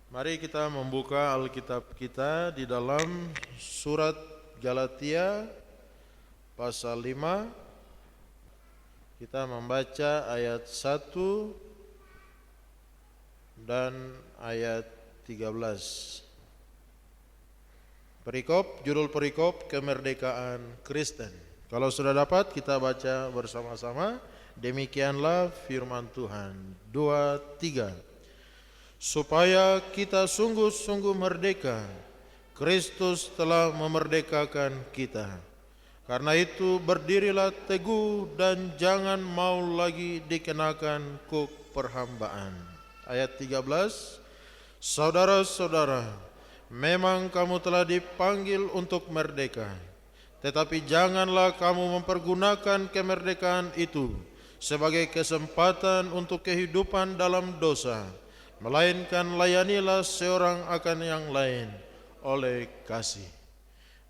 Mari kita membuka Alkitab kita di dalam surat Galatia pasal 5. Kita membaca ayat 1 dan ayat 13. Judul perikop kemerdekaan Kristen. Kalau sudah dapat kita baca bersama-sama. Demikianlah firman Tuhan. 2, 3. Supaya kita sungguh-sungguh merdeka, Kristus telah memerdekakan kita. Karena itu berdirilah teguh dan jangan mau lagi dikenakan kuk perhambaan. Ayat 13. Saudara-saudara, memang kamu telah dipanggil untuk merdeka, tetapi janganlah kamu mempergunakan kemerdekaan itu sebagai kesempatan untuk kehidupan dalam dosa, melainkan layanilah seorang akan yang lain oleh kasih.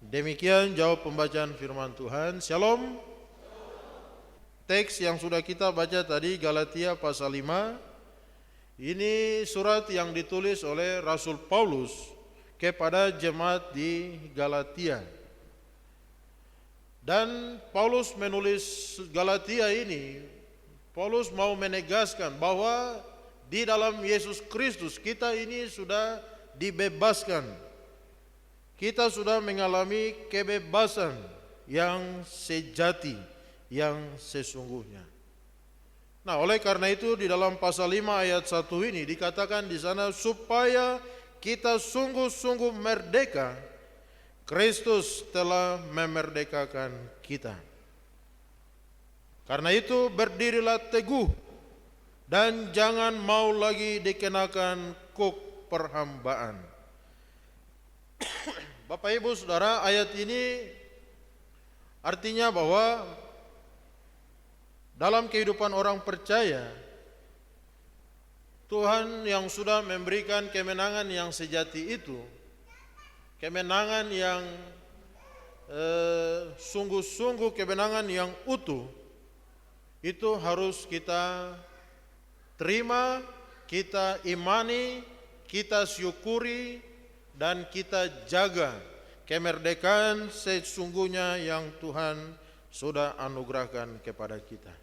Demikian jawab pembacaan firman Tuhan. Shalom. Teks yang sudah kita baca tadi Galatia pasal 5. Ini surat yang ditulis oleh Rasul Paulus kepada jemaat di Galatia. Dan Paulus menulis Galatia ini, Paulus mau menegaskan bahwa di dalam Yesus Kristus kita ini sudah dibebaskan. Kita sudah mengalami kebebasan yang sejati, yang sesungguhnya. Nah, oleh karena itu di dalam pasal 5 ayat 1 ini dikatakan di sana supaya kita sungguh-sungguh merdeka, Kristus telah memerdekakan kita. Karena itu berdirilah teguh dan jangan mau lagi dikenakan kuk perhambaan. Bapak Ibu Saudara, ayat ini artinya bahwa dalam kehidupan orang percaya, Tuhan yang sudah memberikan kemenangan yang sejati itu, kemenangan yang sungguh-sungguh, kemenangan yang utuh, itu harus kita terima, kita imani, kita syukuri, dan kita jaga kemerdekaan sesungguhnya yang Tuhan sudah anugerahkan kepada kita.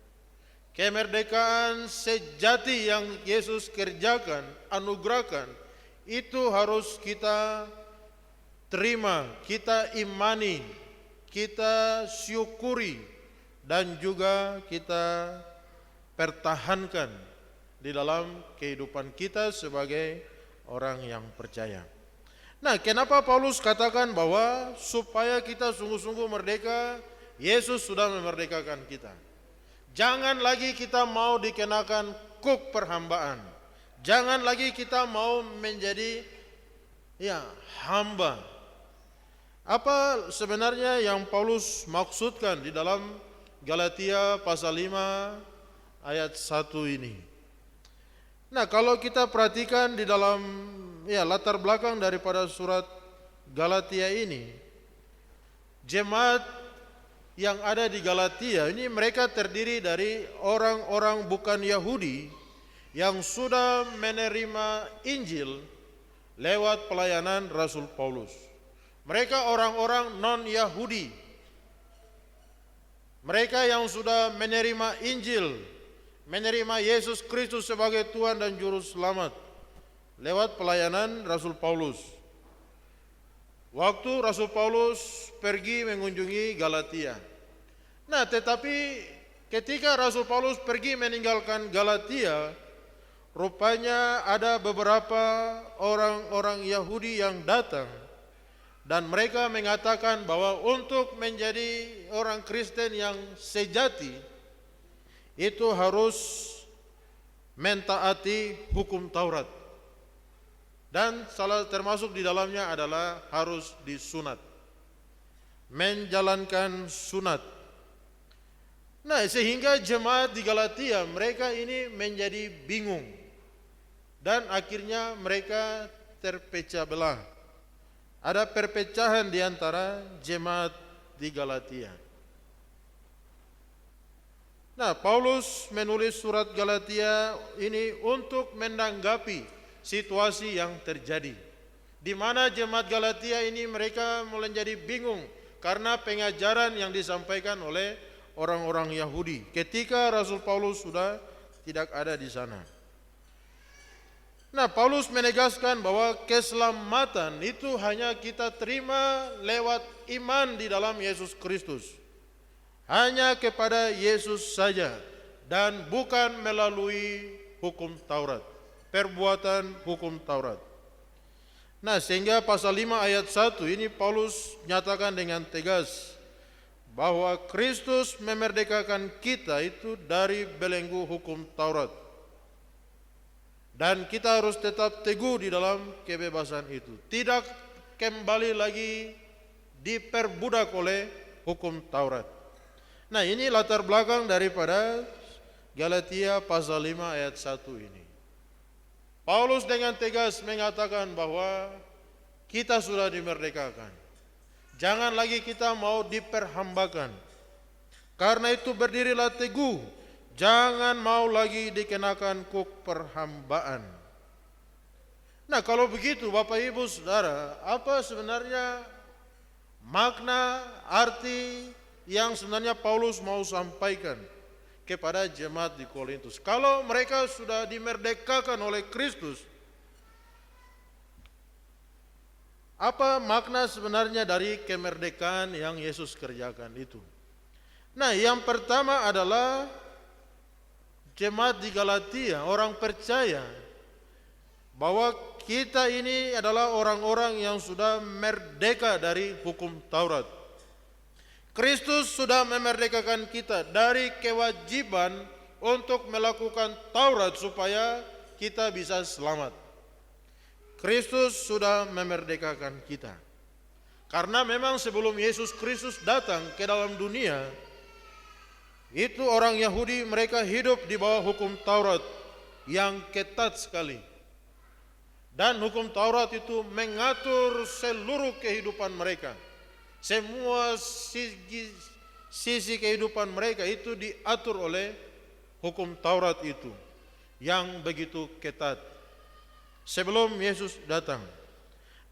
Kemerdekaan sejati yang Yesus kerjakan, anugerahkan, itu harus kita terima, kita imani, kita syukuri, dan juga kita pertahankan di dalam kehidupan kita sebagai orang yang percaya. Nah, kenapa Paulus katakan bahwa supaya kita sungguh-sungguh merdeka, Yesus sudah memerdekakan kita. Jangan lagi kita mau dikenakan kuk perhambaan. Jangan lagi kita mau menjadi hamba. Apa sebenarnya yang Paulus maksudkan di dalam Galatia pasal 5 ayat 1 ini? Nah, kalau kita perhatikan di dalam latar belakang daripada surat Galatia ini, jemaat yang ada di Galatia ini mereka terdiri dari orang-orang bukan Yahudi yang sudah menerima Injil lewat pelayanan Rasul Paulus. Mereka orang-orang non-Yahudi. Mereka yang sudah menerima Injil, menerima Yesus Kristus sebagai Tuhan dan Juru Selamat lewat pelayanan Rasul Paulus. Waktu Rasul Paulus pergi mengunjungi Galatia. Nah, tetapi ketika Rasul Paulus pergi meninggalkan Galatia, rupanya ada beberapa orang-orang Yahudi yang datang dan mereka mengatakan bahwa untuk menjadi orang Kristen yang sejati itu harus mentaati hukum Taurat. Dan salah termasuk di dalamnya adalah harus disunat, menjalankan sunat. Nah, sehingga jemaat di Galatia mereka ini menjadi bingung dan akhirnya mereka terpecah belah. Ada perpecahan di antara jemaat di Galatia. Nah, Paulus menulis surat Galatia ini untuk menanggapi situasi yang terjadi, di mana jemaat Galatia ini mereka mulai jadi bingung karena pengajaran yang disampaikan oleh orang-orang Yahudi ketika Rasul Paulus sudah tidak ada di sana. Nah, Paulus menegaskan bahwa keselamatan itu hanya kita terima lewat iman di dalam Yesus Kristus. Hanya kepada Yesus saja dan bukan melalui hukum Taurat, perbuatan hukum Taurat. Nah, sehingga pasal 5 ayat 1 ini Paulus nyatakan dengan tegas bahwa Kristus memerdekakan kita itu dari belenggu hukum Taurat. Dan kita harus tetap teguh di dalam kebebasan itu. Tidak kembali lagi diperbudak oleh hukum Taurat. Nah, ini latar belakang daripada Galatia pasal 5 ayat 1 ini. Paulus dengan tegas mengatakan bahwa kita sudah dimerdekakan. Jangan lagi kita mau diperhambakan. Karena itu berdirilah teguh. Jangan mau lagi dikenakan kuk perhambaan. Nah, kalau begitu Bapak Ibu Saudara, apa sebenarnya makna arti yang sebenarnya Paulus mau sampaikan kepada jemaat di Korintus? Kalau mereka sudah dimerdekakan oleh Kristus, apa makna sebenarnya dari kemerdekaan yang Yesus kerjakan itu? Nah, yang pertama adalah jemaat di Galatia, orang percaya bahwa kita ini adalah orang-orang yang sudah merdeka dari hukum Taurat. Kristus sudah memerdekakan kita dari kewajiban untuk melakukan Taurat supaya kita bisa selamat. Kristus sudah memerdekakan kita. Karena memang sebelum Yesus Kristus datang ke dalam dunia, itu orang Yahudi mereka hidup di bawah hukum Taurat yang ketat sekali. Dan hukum Taurat itu mengatur seluruh kehidupan mereka. Semua sisi kehidupan mereka itu diatur oleh hukum Taurat itu yang begitu ketat sebelum Yesus datang.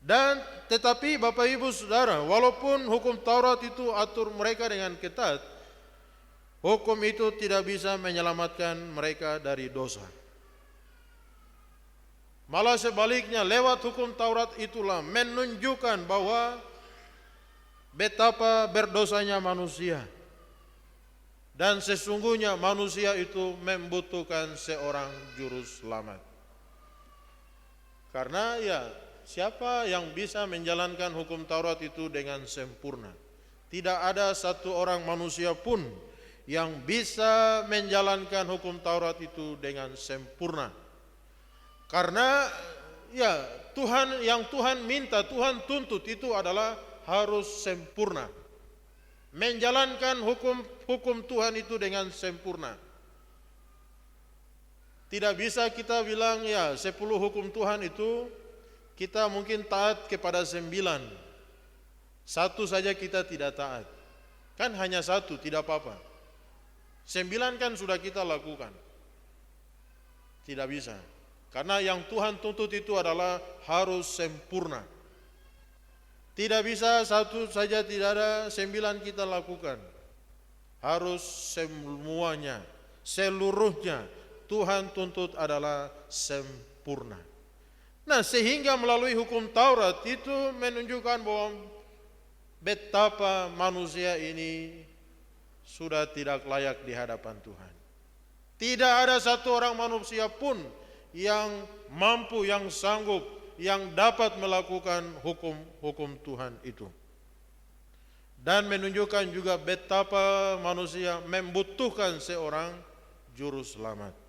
Dan tetapi Bapak Ibu Saudara, walaupun hukum Taurat itu atur mereka dengan ketat, hukum itu tidak bisa menyelamatkan mereka dari dosa. Malah sebaliknya, lewat hukum Taurat itulah menunjukkan bahwa betapa berdosanya manusia. Dan sesungguhnya manusia itu membutuhkan seorang juru selamat. Karena ya, siapa yang bisa menjalankan hukum Taurat itu dengan sempurna? Tidak ada satu orang manusia pun yang bisa menjalankan hukum Taurat itu dengan sempurna. Karena ya, Tuhan minta, Tuhan tuntut itu adalah harus sempurna. Menjalankan hukum Tuhan itu dengan sempurna. Tidak bisa kita bilang ya 10 hukum Tuhan itu kita mungkin taat kepada 9. Satu saja kita tidak taat. Kan hanya satu, tidak apa-apa. 9 kan sudah kita lakukan. Tidak bisa. Karena yang Tuhan tuntut itu adalah harus sempurna. Tidak bisa satu saja, tidak ada, 9 kita lakukan. Harus semuanya, seluruhnya Tuhan tuntut adalah sempurna. Nah, sehingga melalui hukum Taurat itu menunjukkan bahwa betapa manusia ini sudah tidak layak di hadapan Tuhan. Tidak ada satu orang manusia pun yang mampu, yang sanggup, yang dapat melakukan hukum Tuhan itu. Dan menunjukkan juga betapa manusia membutuhkan seorang juru selamat.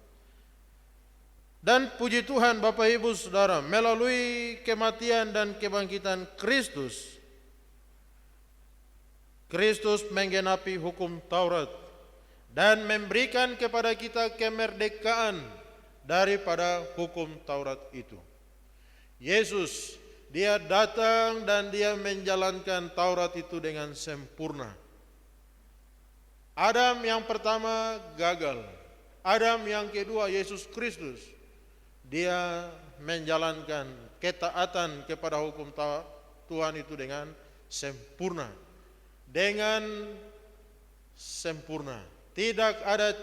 Dan puji Tuhan Bapak Ibu Saudara, melalui kematian dan kebangkitan Kristus, Kristus menggenapi hukum Taurat dan memberikan kepada kita kemerdekaan daripada hukum Taurat itu. Yesus, dia datang dan dia menjalankan Taurat itu dengan sempurna. Adam yang pertama gagal. Adam yang kedua, Yesus Kristus, dia menjalankan ketaatan kepada hukum Tuhan itu dengan sempurna. Dengan sempurna. Tidak ada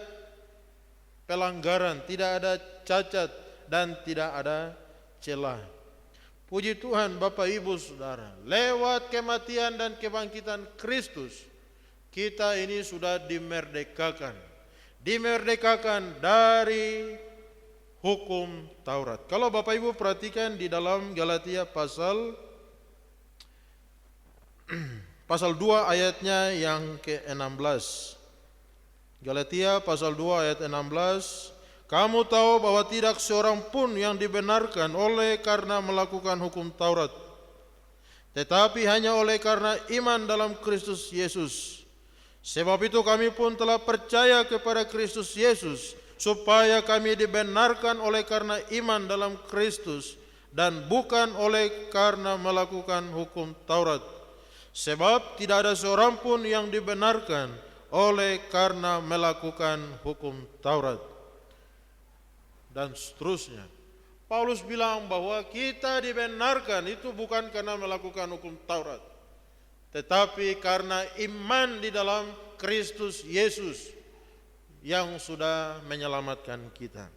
pelanggaran, tidak ada cacat, dan tidak ada celah. Puji Tuhan Bapak Ibu Saudara, lewat kematian dan kebangkitan Kristus, kita ini sudah dimerdekakan. Dimerdekakan dari hukum Taurat. Kalau Bapak Ibu perhatikan di dalam Galatia pasal 2 ayatnya yang ke-16. Galatia pasal 2 ayat 16. Kamu tahu bahwa tidak seorang pun yang dibenarkan oleh karena melakukan hukum Taurat, tetapi hanya oleh karena iman dalam Kristus Yesus. Sebab itu kami pun telah percaya kepada Kristus Yesus, supaya kami dibenarkan oleh karena iman dalam Kristus, dan bukan oleh karena melakukan hukum Taurat. Sebab tidak ada seorang pun yang dibenarkan oleh karena melakukan hukum Taurat. Dan seterusnya. Paulus bilang bahwa kita dibenarkan itu bukan karena melakukan hukum Taurat, tetapi karena iman di dalam Kristus Yesus yang sudah menyelamatkan kita.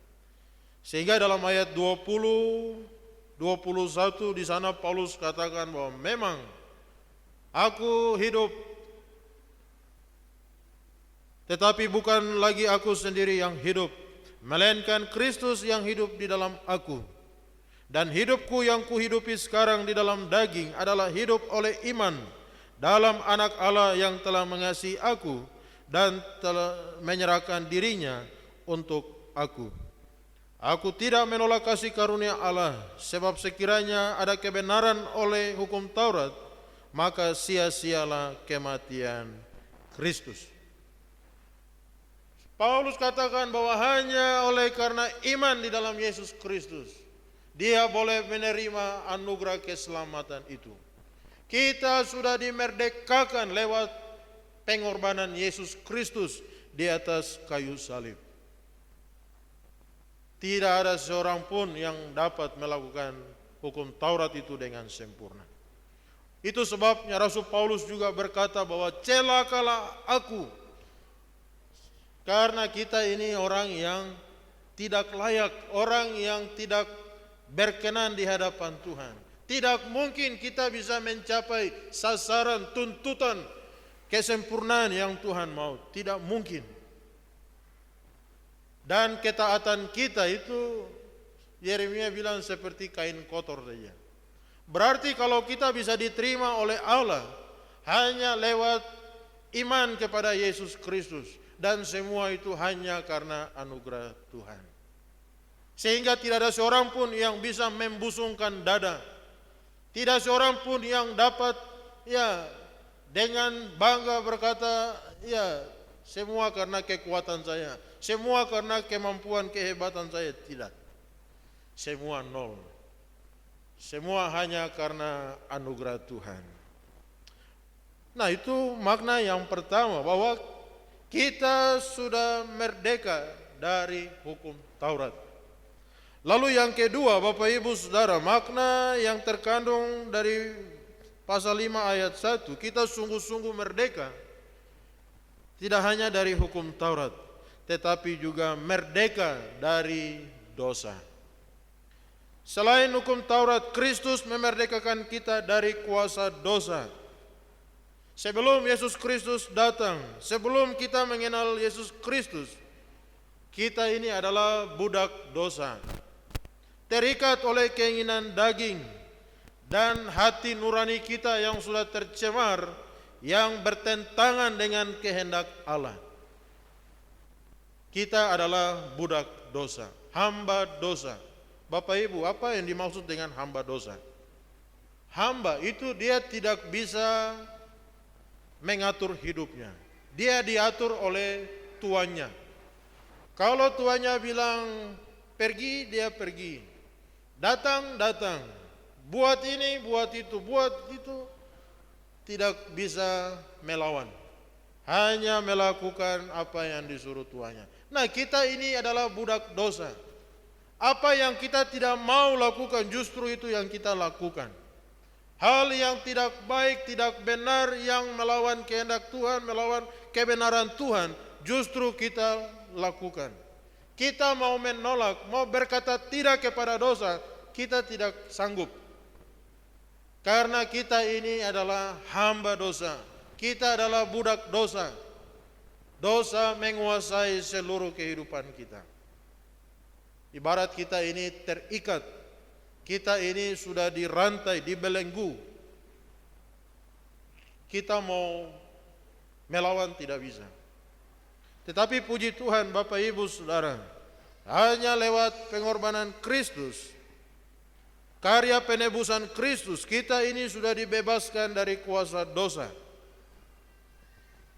Sehingga dalam ayat 20, 21 di sana Paulus katakan bahwa memang aku hidup, tetapi bukan lagi aku sendiri yang hidup, melainkan Kristus yang hidup di dalam aku. Dan hidupku yang kuhidupi sekarang di dalam daging adalah hidup oleh iman dalam Anak Allah yang telah mengasihi aku dan telah menyerahkan dirinya untuk aku. Aku tidak menolak kasih karunia Allah, sebab sekiranya ada kebenaran oleh hukum Taurat, maka sia-sialah kematian Kristus. Paulus katakan bahwa hanya oleh karena iman di dalam Yesus Kristus, dia boleh menerima anugerah keselamatan itu. Kita sudah dimerdekakan lewat pengorbanan Yesus Kristus di atas kayu salib. Tidak ada seorang pun yang dapat melakukan hukum Taurat itu dengan sempurna. Itu sebabnya Rasul Paulus juga berkata bahwa celakalah aku, karena kita ini orang yang tidak layak, orang yang tidak berkenan di hadapan Tuhan. Tidak mungkin kita bisa mencapai sasaran tuntutan kesempurnaan yang Tuhan mau. Tidak mungkin. Dan ketaatan kita itu, Yeremia bilang seperti kain kotor saja. Berarti kalau kita bisa diterima oleh Allah hanya lewat iman kepada Yesus Kristus, dan semua itu hanya karena anugerah Tuhan. Sehingga tidak ada seorang pun yang bisa membusungkan dada. Tidak seorang pun yang dapat dengan bangga berkata, semua karena kekuatan saya, semua karena kemampuan kehebatan saya. Tidak. Semua nol. Semua hanya karena anugerah Tuhan. Nah, itu makna yang pertama, bahwa kita sudah merdeka dari hukum Taurat. Lalu yang kedua, Bapak Ibu Saudara, makna yang terkandung dari pasal 5 ayat 1, kita sungguh-sungguh merdeka. Tidak hanya dari hukum Taurat, tetapi juga merdeka dari dosa. Selain hukum Taurat, Kristus memerdekakan kita dari kuasa dosa. Sebelum Yesus Kristus datang, sebelum kita mengenal Yesus Kristus, kita ini adalah budak dosa, terikat oleh keinginan daging dan hati nurani kita yang sudah tercemar, yang bertentangan dengan kehendak Allah. Kita adalah budak dosa, hamba dosa. Bapak Ibu, apa yang dimaksud dengan hamba dosa? Hamba itu dia tidak bisa mengatur hidupnya. Dia diatur oleh tuannya. Kalau tuannya bilang pergi, dia pergi. Datang, datang. Buat ini, buat itu, buat itu. Tidak bisa melawan. Hanya melakukan apa yang disuruh tuannya. Nah, kita ini adalah budak dosa. Apa yang kita tidak mau lakukan, justru itu yang kita lakukan. Hal yang tidak baik, tidak benar, yang melawan kehendak Tuhan, melawan kebenaran Tuhan, justru kita lakukan. Kita mau menolak, mau berkata tidak kepada dosa, kita tidak sanggup. Karena kita ini adalah hamba dosa. Kita adalah budak dosa. Dosa menguasai seluruh kehidupan kita. Ibarat kita ini terikat. Kita ini sudah dirantai, dibelenggu. Kita mau melawan tidak bisa. Tetapi puji Tuhan Bapak Ibu Saudara, hanya lewat pengorbanan Kristus, karya penebusan Kristus, kita ini sudah dibebaskan dari kuasa dosa.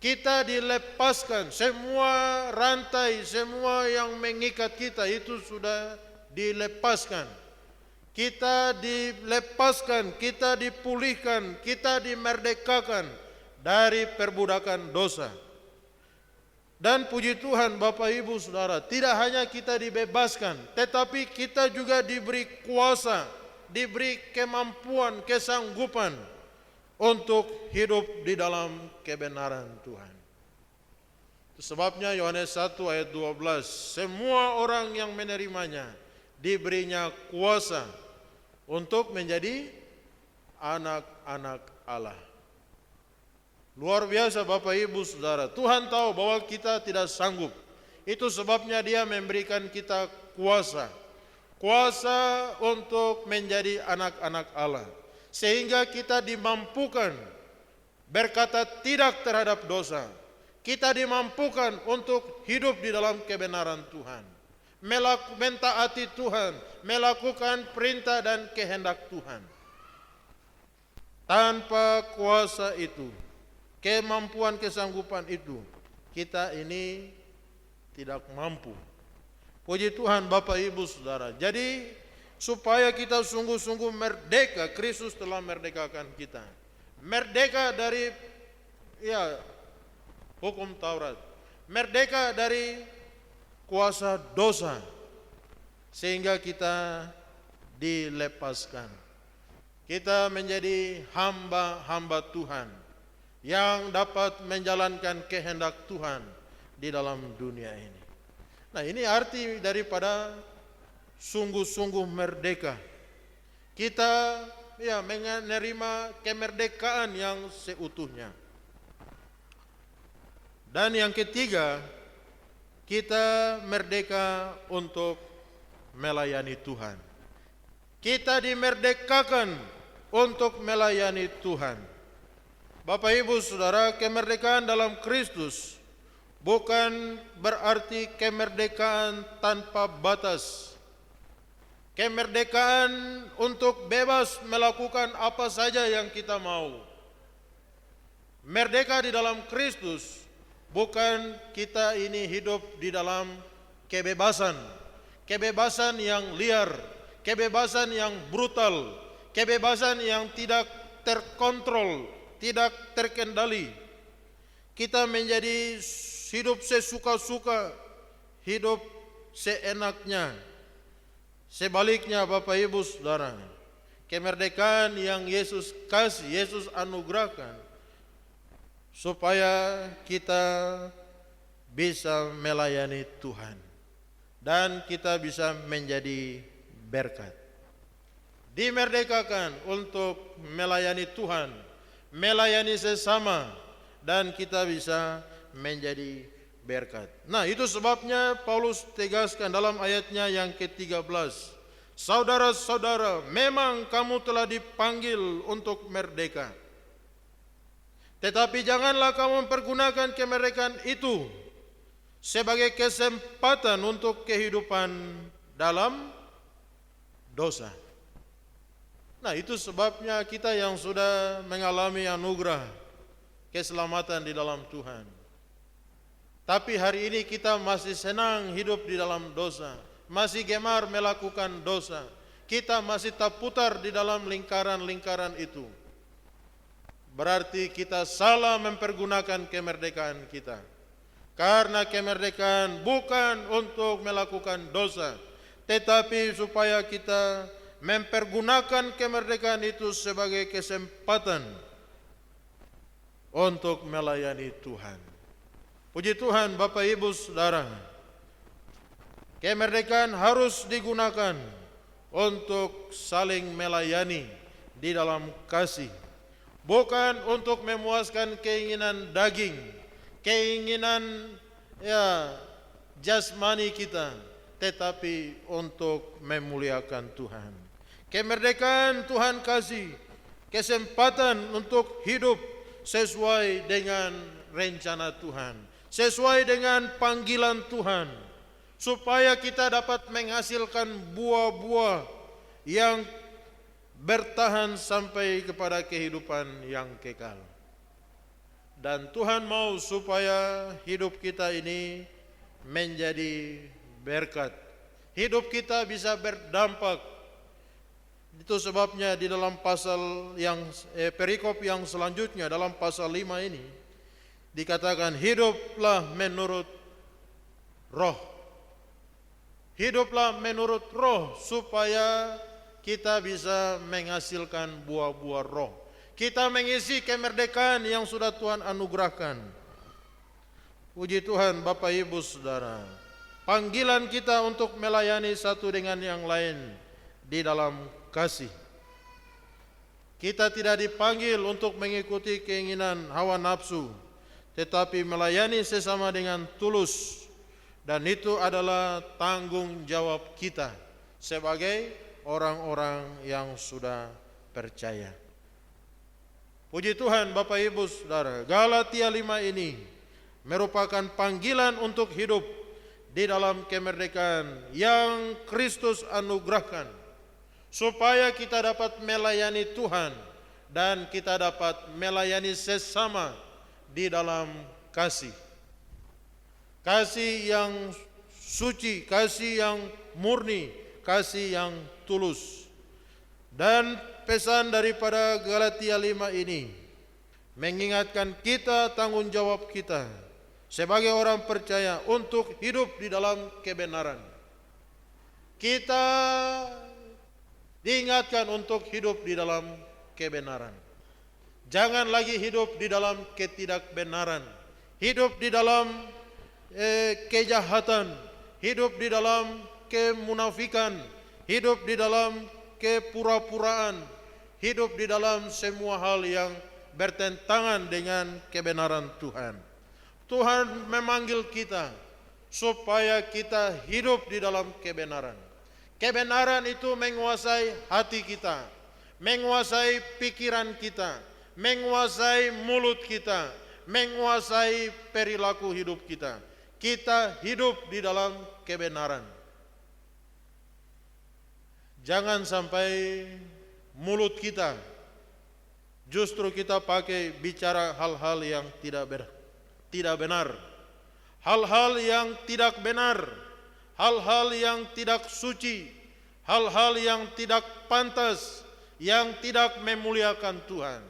Kita dilepaskan, semua rantai, semua yang mengikat kita itu sudah dilepaskan. Kita dilepaskan, kita dipulihkan, kita dimerdekakan dari perbudakan dosa. Dan puji Tuhan Bapak Ibu Saudara, tidak hanya kita dibebaskan, tetapi kita juga diberi kuasa, diberi kemampuan, kesanggupan untuk hidup di dalam kebenaran Tuhan. Itu sebabnya Yohanes 1 ayat 12, semua orang yang menerimanya diberinya kuasa untuk menjadi anak-anak Allah. Luar biasa Bapak Ibu Saudara. Tuhan tahu bahwa kita tidak sanggup. Itu sebabnya Dia memberikan kita kuasa. Kuasa untuk menjadi anak-anak Allah. Sehingga kita dimampukan berkata tidak terhadap dosa. Kita dimampukan untuk hidup di dalam kebenaran Tuhan. Mentaati Tuhan. Melakukan perintah dan kehendak Tuhan. Tanpa kuasa itu, kemampuan kesanggupan itu, kita ini tidak mampu. Puji Tuhan Bapak Ibu Saudara. Jadi supaya kita sungguh-sungguh merdeka, Kristus telah merdekakan kita. Merdeka dari hukum Taurat. Merdeka dari kuasa dosa. Sehingga kita dilepaskan. Kita menjadi hamba-hamba Tuhan yang dapat menjalankan kehendak Tuhan di dalam dunia ini. Nah, ini arti daripada sungguh-sungguh merdeka. Kita menerima kemerdekaan yang seutuhnya. Dan yang ketiga, kita merdeka untuk melayani Tuhan. Kita dimerdekakan untuk melayani Tuhan. Bapak Ibu Saudara, kemerdekaan dalam Kristus bukan berarti kemerdekaan tanpa batas. Kemerdekaan untuk bebas melakukan apa saja yang kita mau. Merdeka di dalam Kristus bukan kita ini hidup di dalam kebebasan. Kebebasan yang liar, kebebasan yang brutal, kebebasan yang tidak terkontrol, tidak terkendali. Kita menjadi hidup sesuka-suka, hidup seenaknya. Sebaliknya Bapak Ibu Saudara, kemerdekaan yang Yesus kasih, Yesus anugerahkan, supaya kita bisa melayani Tuhan. Dan kita bisa menjadi berkat. Dimerdekakan untuk melayani Tuhan, melayani sesama, dan kita bisa menjadi berkat. Nah, itu sebabnya Paulus tegaskan dalam ayatnya yang ke-13. Saudara-saudara, memang kamu telah dipanggil untuk merdeka. Tetapi janganlah kamu mempergunakan kemerdekaan itu sebagai kesempatan untuk kehidupan dalam dosa. Nah, itu sebabnya kita yang sudah mengalami anugerah keselamatan di dalam Tuhan, tapi hari ini kita masih senang hidup di dalam dosa, masih gemar melakukan dosa, kita masih terputar di dalam lingkaran-lingkaran itu. Berarti kita salah mempergunakan kemerdekaan kita. Karena kemerdekaan bukan untuk melakukan dosa, tetapi supaya kita mempergunakan kemerdekaan itu sebagai kesempatan untuk melayani Tuhan. Puji Tuhan, Bapak Ibu Saudara, kemerdekaan harus digunakan untuk saling melayani di dalam kasih, bukan untuk memuaskan keinginan daging, keinginan jasmani kita, tetapi untuk memuliakan Tuhan. Kemerdekaan Tuhan kasih kesempatan untuk hidup sesuai dengan rencana Tuhan, sesuai dengan panggilan Tuhan, supaya kita dapat menghasilkan buah-buah yang bertahan sampai kepada kehidupan yang kekal. Dan Tuhan mau supaya hidup kita ini menjadi berkat, hidup kita bisa berdampak. Itu sebabnya di dalam pasal yang perikop yang selanjutnya, dalam pasal 5 ini dikatakan, hiduplah menurut roh. Hiduplah menurut roh supaya kita bisa menghasilkan buah-buah roh. Kita mengisi kemerdekaan yang sudah Tuhan anugerahkan. Puji Tuhan, Bapak Ibu Saudara, panggilan kita untuk melayani satu dengan yang lain di dalam kasih. Kita tidak dipanggil untuk mengikuti keinginan hawa nafsu, tetapi melayani sesama dengan tulus. Dan itu adalah tanggung jawab kita sebagai orang-orang yang sudah percaya. Puji Tuhan, Bapak Ibu Saudara, Galatia 5 ini merupakan panggilan untuk hidup di dalam kemerdekaan yang Kristus anugerahkan, supaya kita dapat melayani Tuhan dan kita dapat melayani sesama di dalam kasih. Kasih yang suci, kasih yang murni, kasih yang tulus. Dan pesan daripada Galatia 5 ini mengingatkan kita tanggung jawab kita sebagai orang percaya untuk hidup di dalam kebenaran. Kita diingatkan untuk hidup di dalam kebenaran. Jangan lagi hidup di dalam ketidakbenaran, hidup di dalam kejahatan, hidup di dalam kemunafikan, hidup di dalam kepura-puraan, hidup di dalam semua hal yang bertentangan dengan kebenaran Tuhan. Tuhan memanggil kita supaya kita hidup di dalam kebenaran. Kebenaran itu menguasai hati kita, menguasai pikiran kita, menguasai mulut kita, menguasai perilaku hidup kita. Kita hidup di dalam kebenaran. Jangan sampai mulut kita justru kita pakai bicara hal-hal yang tidak benar, hal-hal yang tidak benar, hal-hal yang tidak suci, hal-hal yang tidak pantas, yang tidak memuliakan Tuhan.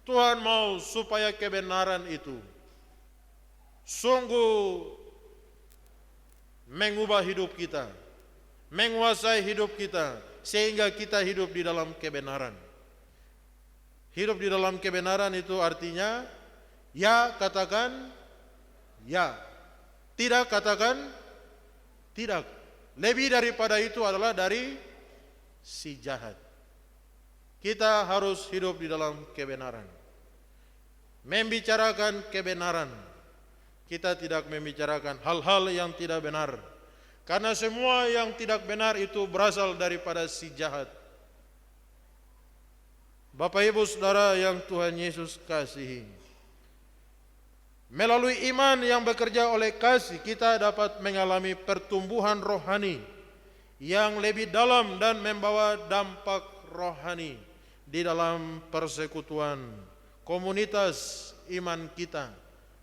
Tuhan mau supaya kebenaran itu sungguh mengubah hidup kita, menguasai hidup kita, sehingga kita hidup di dalam kebenaran. Hidup di dalam kebenaran itu artinya ya katakan ya, tidak katakan tidak. Lebih daripada itu adalah dari si jahat. Kita harus hidup di dalam kebenaran, membicarakan kebenaran. Kita tidak membicarakan hal-hal yang tidak benar, karena semua yang tidak benar itu berasal daripada si jahat. Bapak Ibu Saudara yang Tuhan Yesus kasihi, melalui iman yang bekerja oleh kasih, kita dapat mengalami pertumbuhan rohani yang lebih dalam dan membawa dampak rohani di dalam persekutuan komunitas iman kita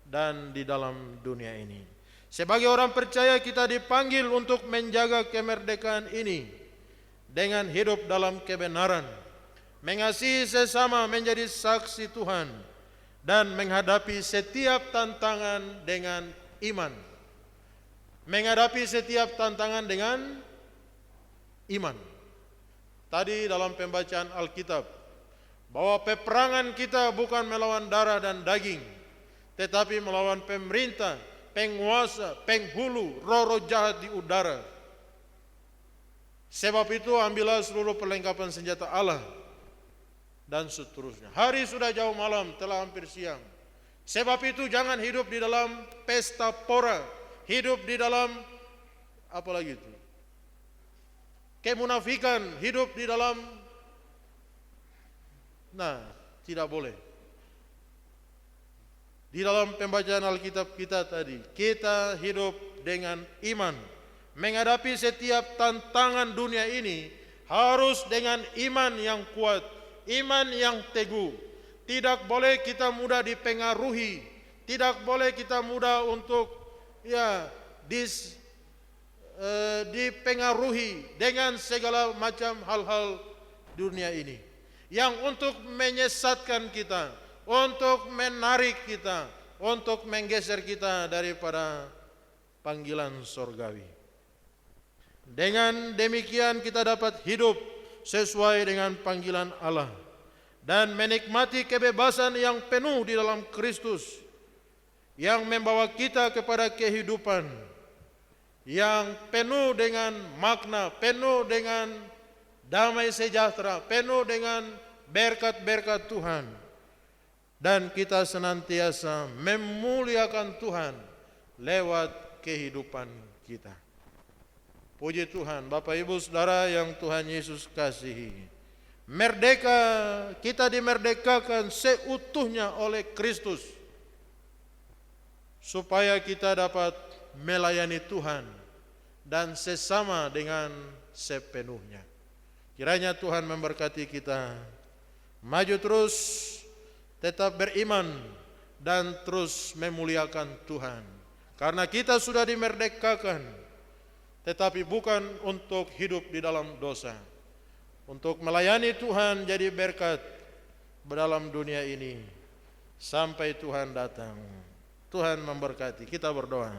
dan di dalam dunia ini. Sebagai orang percaya, kita dipanggil untuk menjaga kemerdekaan ini dengan hidup dalam kebenaran, mengasihi sesama, menjadi saksi Tuhan, dan menghadapi setiap tantangan dengan iman. Menghadapi setiap tantangan dengan iman. Tadi dalam pembacaan Alkitab, bahwa peperangan kita bukan melawan darah dan daging, tetapi melawan pemerintah, penguasa, penghulu, roh-roh jahat di udara. Sebab itu ambillah seluruh perlengkapan senjata Allah, dan seterusnya. Hari sudah jauh malam, telah hampir siang. Sebab itu jangan hidup di dalam pesta pora, hidup di dalam apa lagi itu? Kemunafikan, hidup di dalam tidak boleh. Di dalam pembacaan Alkitab kita tadi, kita hidup dengan iman. Menghadapi setiap tantangan dunia ini harus dengan iman yang kuat, iman yang teguh. Tidak boleh kita mudah dipengaruhi, tidak boleh kita mudah untuk dipengaruhi dengan segala macam hal-hal dunia ini yang untuk menyesatkan kita, untuk menarik kita, untuk menggeser kita daripada panggilan sorgawi. Dengan demikian kita dapat hidup sesuai dengan panggilan Allah dan menikmati kebebasan yang penuh di dalam Kristus yang membawa kita kepada kehidupan yang penuh dengan makna, penuh dengan damai sejahtera, penuh dengan berkat-berkat Tuhan. Dan kita senantiasa memuliakan Tuhan lewat kehidupan kita. Puji Tuhan, Bapak Ibu Saudara yang Tuhan Yesus kasihi. Merdeka, kita dimerdekakan seutuhnya oleh Kristus, supaya kita dapat melayani Tuhan dan sesama dengan sepenuhnya. Kiranya Tuhan memberkati kita, maju terus, tetap beriman dan terus memuliakan Tuhan. Karena kita sudah dimerdekakan, tetapi bukan untuk hidup di dalam dosa, untuk melayani Tuhan jadi berkat dalam dunia ini sampai Tuhan datang. Tuhan memberkati. Kita berdoa.